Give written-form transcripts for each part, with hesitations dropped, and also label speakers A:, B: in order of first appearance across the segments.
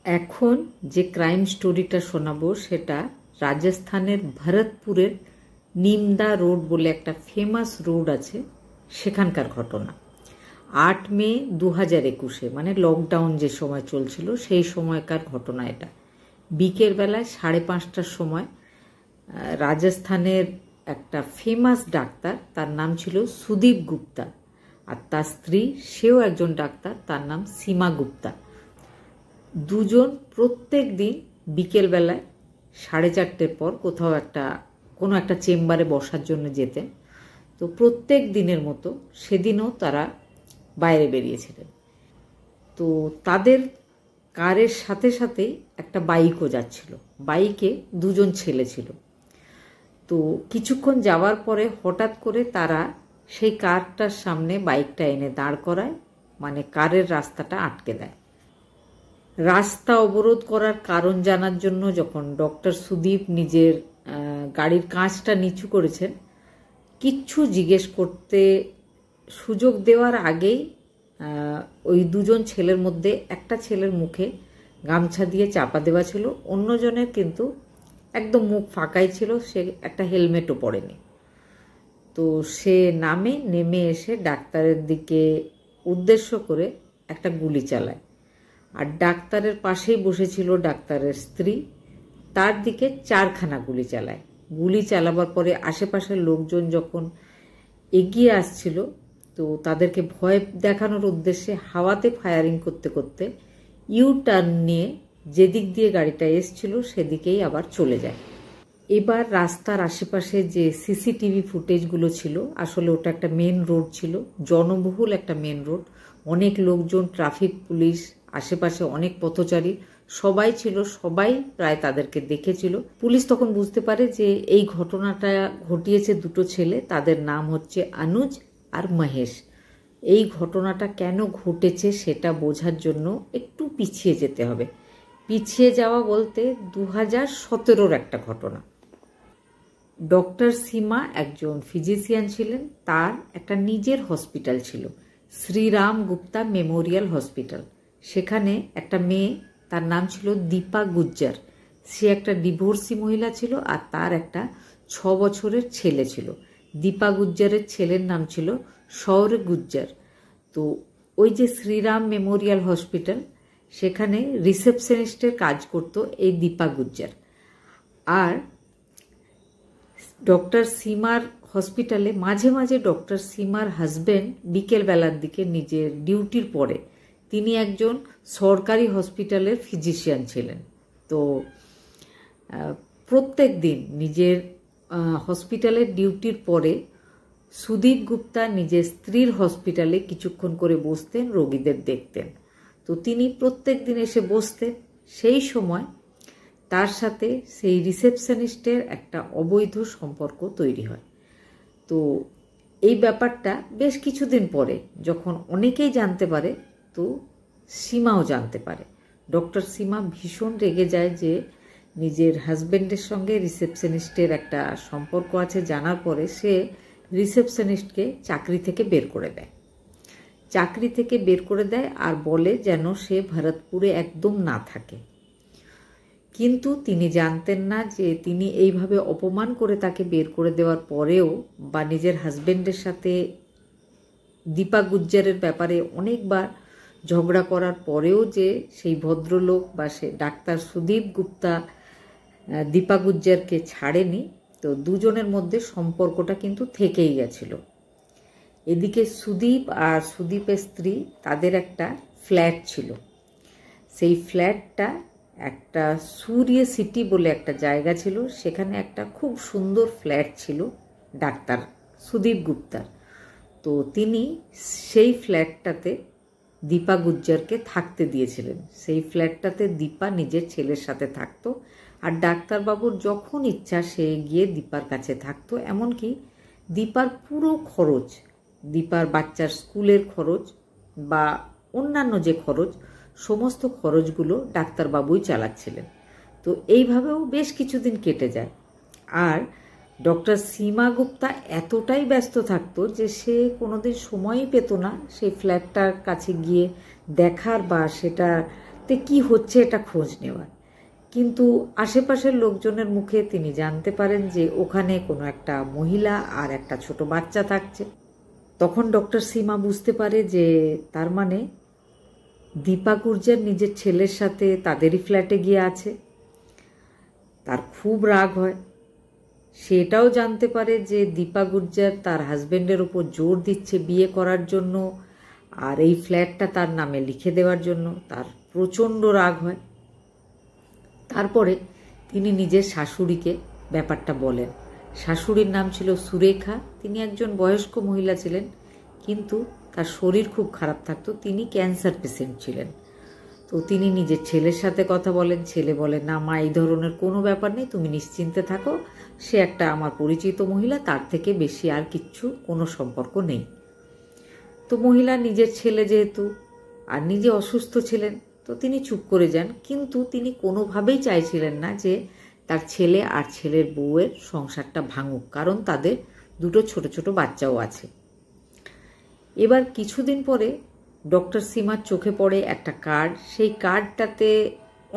A: এখন যে ক্রাইম স্টোরিটা শোনাবো সেটা রাজস্থানের ভরতপুরের নিমদা রোড বলে একটা ফেমাস রোড আছে, সেখানকার ঘটনা। 8 মে 2021 মানে লকডাউন যে সময় চলছিল সেই সময়কার ঘটনা এটা। বিকেল বেলায় 5:30টার সময় রাজস্থানের একটা ফেমাস ডাক্তার, তার নাম ছিল সুদীপ গুপ্তা, আর তার স্ত্রী সেও একজন ডাক্তার, তার নাম সীমা গুপ্তা। দুজন প্রত্যেক দিন বিকেলবেলায় 4:30 পর কোথাও কোনো একটা চেম্বারে বসার জন্য যেতেন। তো প্রত্যেক দিনের মতো সেদিনও তারা বাইরে বেরিয়েছিলেন। তো তাদের কারের সাথে সাথেই একটা বাইকও যাচ্ছিল, বাইকে দুজন ছেলে ছিল। তো কিছুক্ষণ যাওয়ার পরে হঠাৎ করে তারা সেই কারটার সামনে বাইকটা এনে দাঁড় করায়, মানে কারের রাস্তাটা আটকে দেয়। রাস্তা অবরোধ করার কারণ জানার জন্য যখন ডক্টর সুদীপ নিজের গাড়ির কাঁচটা নিচু করেছেন, কিচ্ছু জিজ্ঞেস করতে সুযোগ দেওয়ার আগেই ওই দুজন ছেলের মধ্যে একটা ছেলের মুখে গামছা দিয়ে চাপা দেওয়া ছিল, অন্যজনের কিন্তু একদম মুখ ফাঁকাই ছিল, সে একটা হেলমেটও পরেনি। তো সে নেমে এসে ডাক্তারের দিকে উদ্দেশ্য করে একটা গুলি চালায়। আর ডাক্তারের পাশেই বসেছিল ডাক্তারের স্ত্রী, তার দিকে 4খানা গুলি চালায়। গুলি চালাবার পরে আশেপাশের লোকজন যখন এগিয়ে আসছিল, তো তাদেরকে ভয় দেখানোর উদ্দেশ্যে হাওয়াতে ফায়ারিং করতে করতে ইউ টার্ন নিয়ে যেদিক দিয়ে গাড়িটা এসছিল সেদিকেই আবার চলে যায়। এবার রাস্তার আশেপাশে যে সিসিটিভি ফুটেজগুলো ছিল, আসলে ওটা একটা মেন রোড ছিল, জনবহুল একটা মেন রোড, অনেক লোকজন, ট্রাফিক পুলিশ, আশেপাশে অনেক পথচারী সবাই ছিল, সবাই প্রায় তাদেরকে দেখেছিল। পুলিশ তখন বুঝতে পারে যে এই ঘটনাটা ঘটিয়েছে দুটো ছেলে, তাদের নাম হচ্ছে অনুজ আর মহেশ। এই ঘটনাটা কেন ঘটেছে সেটা বোঝার জন্য একটু পিছিয়ে যেতে হবে। পিছিয়ে যাওয়া বলতে 2017-র একটা ঘটনা। ডক্টর সীমা একজন ফিজিশিয়ান ছিলেন, তার একটা নিজের হসপিটাল ছিল, শ্রীরাম গুপ্তা মেমোরিয়াল হসপিটাল। সেখানে একটা মেয়ে, তার নাম ছিল দীপা গুজ্জার। সে একটা ডিভোর্সি মহিলা ছিল, আর তার একটা 6 বছরের ছেলে ছিল। দীপা গুজ্জারের ছেলের নাম ছিল সৌর গুজ্জার। তো ওই যে শ্রীরাম মেমোরিয়াল হসপিটাল, সেখানে রিসেপশনিস্টের কাজ করত এই দীপা গুজ্জার। আর ডক্টর সীমার হসপিটালে মাঝে মাঝে ডক্টর সীমার হাজব্যান্ড বিকেলবেলার দিকে নিজের ডিউটির পরে, তিনি একজন সরকারি হসপিটালের ফিজিশিয়ান ছিলেন। তো প্রত্যেক দিন নিজের হসপিটালের ডিউটির পরে সুদীপ গুপ্তা নিজের স্ত্রীর হসপিটালে কিছুক্ষণ করে বসতেন, রোগীদের দেখতেন। তো তিনি প্রত্যেক দিন এসে বসতেন। সেই সময় তার সাথে সেই রিসেপশনিস্টের একটা অবৈধ সম্পর্ক তৈরি হয়। তো এই ব্যাপারটা বেশ কিছুদিন পরে যখন অনেকেই জানতে পারে, তো সীমাও জানতে পারে। ডক্টর সীমা ভীষণ রেগে যায় যে নিজের হাজব্যান্ডের সঙ্গে রিসেপশনিস্টের একটা সম্পর্ক আছে জানার পরে সে রিসেপশনিস্টকে চাকরি থেকে বের করে দেয়। চাকরি থেকে বের করে দেয় আর বলে যেন সে ভরতপুরে একদম না থাকে। কিন্তু তিনি জানতেন না যে তিনি এইভাবে অপমান করে তাকে বের করে দেওয়ার পরেও, বা নিজের হাজব্যান্ডের সাথে দীপা গুজ্জারের ব্যাপারে অনেকবার ঝগড়া করার পরেও যে সেই ভদ্রলোক বা সে ডাক্তার সুদীপ গুপ্তা দীপা গুজ্জারকে ছাড়েনি। তো দুজনের মধ্যে সম্পর্কটা কিন্তু থেকেই গেছিল। এদিকে সুদীপ আর সুদীপের স্ত্রী, তাদের একটা ফ্ল্যাট ছিল। সেই ফ্ল্যাটটা একটা সূর্য সিটি বলে একটা জায়গা ছিল, সেখানে একটা খুব সুন্দর ফ্ল্যাট ছিল ডাক্তার সুদীপ গুপ্তার। তো তিনি সেই ফ্ল্যাটটাতে দীপা গুজ্জারকে থাকতে দিয়েছিলেন। সেই ফ্ল্যাটটাতে দীপা নিজের ছেলের সাথে থাকতো, আর ডাক্তারবাবুর যখন ইচ্ছা সে গিয়ে দীপার কাছে থাকতো। এমনকি দীপার পুরো খরচ, দীপার বাচ্চার স্কুলের খরচ বা অন্যান্য যে খরচ, সমস্ত খরচগুলো ডাক্তারবাবুই চালাচ্ছিলেন। তো এইভাবেও বেশ কিছুদিন কেটে যায়। আর ডক্টর সীমা গুপ্তা এতটাই ব্যস্ত থাকতো যে সে কোনোদিন সময়ই পেত না সেই ফ্ল্যাটটার কাছে গিয়ে দেখার বা সেটা তে কি হচ্ছে এটা খোঁজ নেওয়ার। কিন্তু আশেপাশের লোকজনের মুখে তিনি জানতে পারেন যে ওখানে কোনো একটা মহিলা আর একটা ছোট বাচ্চা থাকছে। তখন ডক্টর সীমা বুঝতে পারে যে তার মানে দীপা গুর্জার নিজের ছেলের সাথে তাদেরই ফ্ল্যাটে গিয়ে আছে। তার খুব রাগ হয়। সেটাও জানতে পারে যে দীপা গুর্জার তার হাজবেন্ডের ওপর জোর দিচ্ছে বিয়ে করার জন্য আর এই ফ্ল্যাটটা তার নামে লিখে দেওয়ার জন্য। তার প্রচণ্ড রাগ হয়। তারপরে তিনি নিজের শাশুড়িকে ব্যাপারটা বলেন। শাশুড়ির নাম ছিল সুরেখা। তিনি একজন বয়স্ক মহিলা ছিলেন, কিন্তু তার শরীর খুব খারাপ থাকতো। তিনি ক্যান্সার পেশেন্ট ছিলেন। তো তিনি নিজের ছেলের সাথে কথা বলেন। ছেলে বলে, না মা, এই ধরনের কোনো ব্যাপার নেই, তুমি নিশ্চিন্তে থাকো, সে একটা আমার পরিচিত মহিলা, তার থেকে বেশি আর কিচ্ছু কোনো সম্পর্ক নেই। তো মহিলা নিজের ছেলে যেহেতু আর নিজে অসুস্থ ছিলেন, তো তিনি চুপ করে যান। কিন্তু তিনি কোনোভাবেই চাইছিলেন না যে তার ছেলে আর ছেলের বউয়ের সংসারটা ভাঙুক, কারণ তাদের দুটো ছোট ছোট বাচ্চাও আছে। এবার কিছুদিন পরে ডক্টর সীমার চোখে পড়ে একটা কার্ড। সেই কার্ডটাতে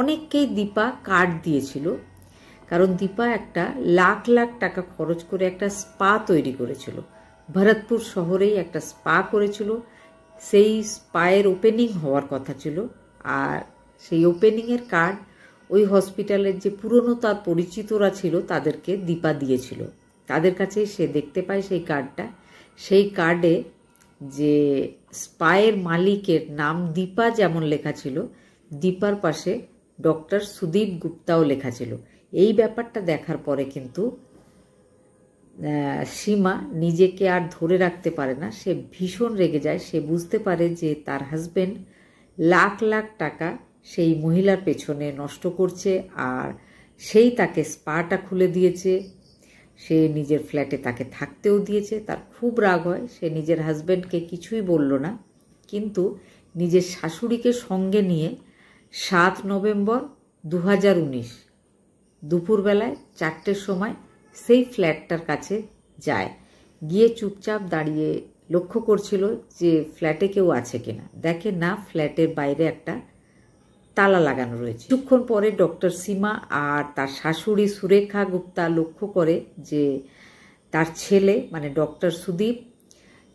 A: অনেককেই দীপা কার্ড দিয়েছিল, কারণ দীপা একটা লাখ লাখ টাকা খরচ করে একটা স্পা তৈরি করেছিল। ভরতপুর শহরেই একটা স্পা করেছিল। সেই স্পায়ের ওপেনিং হওয়ার কথা ছিল, আর সেই ওপেনিংয়ের কার্ড ওই হসপিটালের যে পুরনো তার পরিচিতরা ছিল তাদেরকে দীপা দিয়েছিল। তাদের কাছে সে দেখতে পায় সেই কার্ডটা। সেই কার্ডে যে স্পায়ের মালিকের নাম দীপা যেমন লেখা ছিল, দীপার পাশে ডক্টর সুদীপ গুপ্তাও লেখা ছিল। এই ব্যাপারটা দেখার পরে কিন্তু সীমা নিজেকে আর ধরে রাখতে পারে না। সে ভীষণ রেগে যায়। সে বুঝতে পারে যে তার হাজবেন্ড লাখ লাখ টাকা সেই মহিলার পেছনে নষ্ট করছে, আর সেই তাকে স্পাটা খুলে দিয়েছে, সে নিজের ফ্ল্যাটে তাকে থাকতেও দিয়েছে। তার খুব রাগ হয়। সে নিজের হাজবেন্ডকে কিছুই বলল না, কিন্তু নিজের শাশুড়িকে সঙ্গে নিয়ে 7 নভেম্বর 2019 দুপুরবেলায় 4টের সময় সেই ফ্ল্যাটটার কাছে যায়। গিয়ে চুপচাপ দাঁড়িয়ে লক্ষ্য করছিল যে ফ্ল্যাটে কেউ আছে কিনা। দেখে না, ফ্ল্যাটের বাইরে একটা তালা লাগানো রয়েছে। কিছুক্ষণ পরে ডক্টর সীমা আর তার শাশুড়ি সুরেখা গুপ্তা লক্ষ্য করে যে তার ছেলে মানে ডক্টর সুদীপ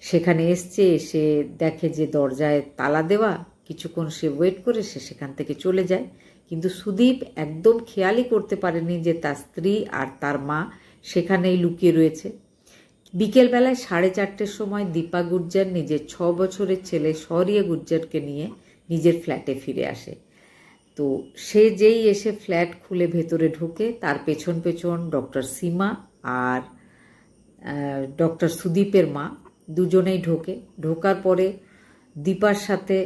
A: সেখানে এসছে। এসে দেখে যে দরজায় তালা দেওয়া। কিছুক্ষণ সে ওয়েট করে সে সেখান থেকে চলে যায়, কিন্তু সুদীপ একদম খেয়ালই করতে পারেনি যে তার স্ত্রী আর তার মা সেখানেই লুকিয়ে রয়েছে। বিকেলবেলায় 4:30টার সময় দীপা গুর্জার নিজের 6 বছরের ছেলে শৌর্য গুর্জারকে নিয়ে নিজের ফ্ল্যাটে ফিরে আসে। তো সে যেই এসে ফ্ল্যাট খুলে ভেতরে ঢোকে, তার পেছন পেছন ডক্টর সীমা আর ডক্টর সুদীপের মা দুজনেই ঢোকে। ঢোকার পরে দীপার সাথে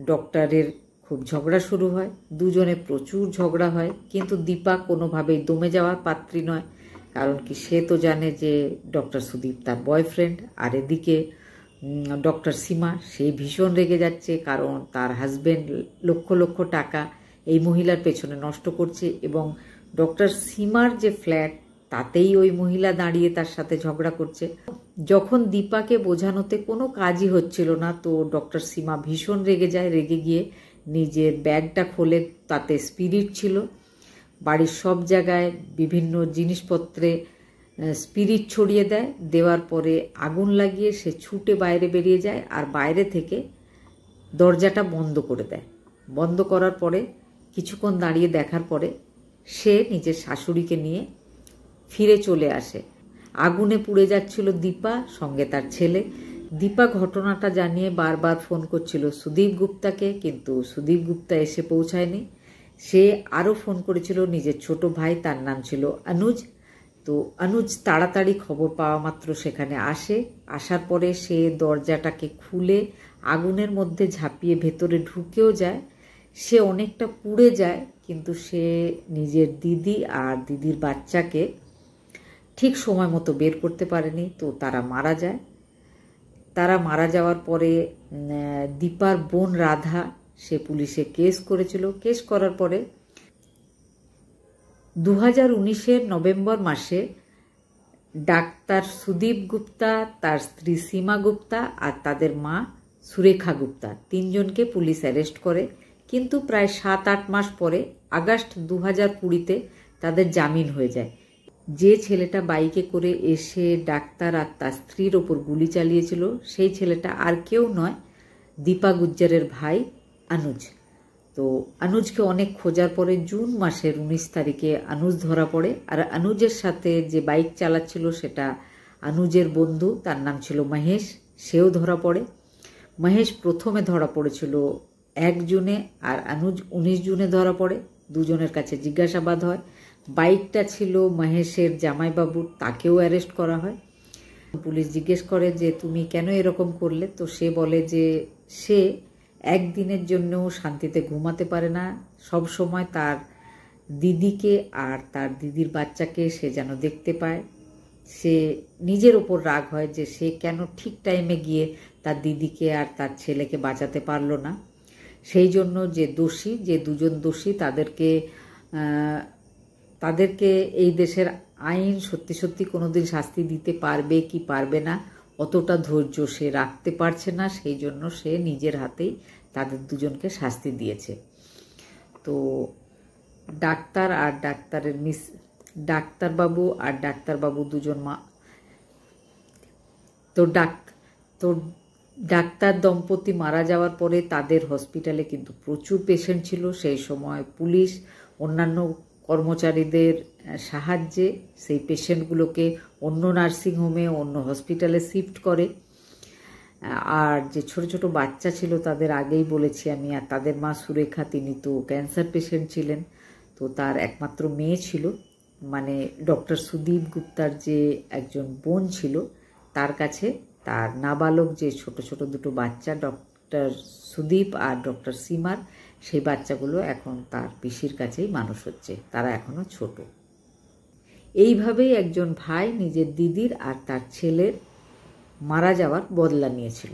A: ডক্টরের খুব ঝগড়া শুরু হয়। দুজনে প্রচুর ঝগড়া হয়, কিন্তু দীপা কোনোভাবেই দমে যাওয়ার পাত্রী নয়। কারণ কি, সে তো জানে যে ডক্টর সুদীপ তার বয়ফ্রেন্ড। আর এদিকে ডক্টর সীমা, সে ভীষণ রেগে যাচ্ছে, কারণ তার হাজবেন্ড লক্ষ লক্ষ টাকা এই মহিলার পেছনে নষ্ট করছে, এবং ডক্টর সীমার যে ফ্ল্যাট তাতেই ওই মহিলা দাঁড়িয়ে তার সাথে ঝগড়া করছে। যখন দীপাকে বোঝানোতে কোনো কাজই হচ্ছিল না, তো ডক্টর সীমা ভীষণ রেগে যায়। রেগে গিয়ে নিজের ব্যাগটা খোলে, তাতে স্পিরিট ছিল। বাড়ির সব জায়গায় বিভিন্ন জিনিসপত্রে স্পিরিট ছড়িয়ে দেয়। দেওয়ার পরে আগুন লাগিয়ে সে ছুটে বাইরে বেরিয়ে যায়, আর বাইরে থেকে দরজাটা বন্ধ করে দেয়। বন্ধ করার পরে কিছুক্ষণ দাঁড়িয়ে দেখার পরে সে নিজের শাশুড়িকে নিয়ে ফিরে চলে আসে। আগুনে পুড়ে যাচ্ছিল দীপা, সঙ্গে তার ছেলে। দীপা ঘটনাটা জানিয়ে বারবার ফোন করছিল সুদীপ গুপ্তাকে, কিন্তু সুদীপ গুপ্তা এসে পৌঁছায়নি। সে আরও ফোন করেছিল নিজের ছোট ভাই, তার নাম ছিল অনুজ। তো অনুজ তাড়াতাড়ি খবর পাওয়া মাত্র সেখানে আসে। আসার পরে সে দরজাটাকে খুলে আগুনের মধ্যে ঝাঁপিয়ে ভেতরে ঢুকেও যায়। সে অনেকটা পুড়ে যায়, কিন্তু সে নিজের দিদি আর দিদির বাচ্চাকে ঠিক সময় মতো বের করতে পারেনি। তো তারা মারা যায়। তারা মারা যাওয়ার পরে দীপার বোন রাধা সে পুলিশে কেস করেছিল। কেস করার পরে 2019 নভেম্বর মাসে ডাক্তার সুদীপ গুপ্তা, তার স্ত্রী সীমা গুপ্তা আর তাদের মা সুরেখা গুপ্তা, 3জনকে পুলিশ অ্যারেস্ট করে। কিন্তু প্রায় 7-8 মাস পরে আগস্ট 2020-তে তাদের জামিন হয়ে যায়। যে ছেলেটা বাইকে করে এসে ডাক্তার আর তার স্ত্রীর ওপর গুলি চালিয়েছিল সেই ছেলেটা আর কেউ নয়, দীপা গুজ্জারের ভাই অনুজ। তো অনুজকে অনেক খোঁজার পরে জুন মাসের 19 তারিখে অনুজ ধরা পড়ে। আর অনুজের সাথে যে বাইক চালাচ্ছিল সেটা অনুজের বন্ধু, তার নাম ছিল মহেশ, সেও ধরা পড়ে। মহেশ প্রথমে ধরা পড়েছিল 1 জুনে আর অনুজ 19 জুনে ধরা পড়ে। দুজনের কাছে জিজ্ঞাসাবাদ হয়। বাইকটা ছিল মহেশের জামাইবাবুর, তাকেও অ্যারেস্ট করা হয়। পুলিশ জিজ্ঞেস করে যে তুমি কেন এরকম করলে, তো সে বলে যে সে একদিনের জন্যও শান্তিতে ঘুমাতে পারে না, সব সময় তার দিদিকে আর তার দিদির বাচ্চাকে সে যেন দেখতে পায়। সে নিজের ওপর রাগ হয় যে সে কেন ঠিক টাইমে গিয়ে তার দিদিকে আর তার ছেলেকে বাঁচাতে পারলো না। সেই জন্য যে দোষী, যে দুজন দোষী, তাদেরকে এই দেশের আইন সত্যি সত্যি কোনোদিন শাস্তি দিতে পারবে কি পারবে না অতটা ধৈর্য সে রাখতে পারছে না। সেই জন্য সে নিজের হাতেই তাদের দুজনকে শাস্তি দিয়েছে। তো ডাক্তারবাবু দুজন ডাক্তার দম্পতি মারা যাওয়ার পরে তাদের হসপিটালে কিন্তু প্রচুর পেশেন্ট ছিল। সেই সময় পুলিশ অন্যান্য কর্মচারীদের সাহায্যে সেই পেশেন্টগুলোকে অন্য নার্সিংহোমে, অন্য হসপিটালে শিফট করে। আর যে ছোট ছোট বাচ্চা ছিল তাদের আগেই বলেছি আমি, আর তাদের মা সুরেখা, তিনি তো ক্যান্সার পেশেন্ট ছিলেন। তো তার একমাত্র মেয়ে ছিল, মানে ডক্টর সুদীপ গুপ্তার যে একজন বোন ছিল, তার কাছে তার নাবালক যে ছোট ছোট দুটো বাচ্চা, ডক্টর সুদীপ আর ডক্টর সীমার, সেই বাচ্চাগুলো এখন তার পিসির কাছেই মানুষ হচ্ছে, তারা এখনো ছোট। এইভাবেই একজন ভাই নিজের দিদির আর তার ছেলের মারা যাওয়ার বদলা নিয়েছিল।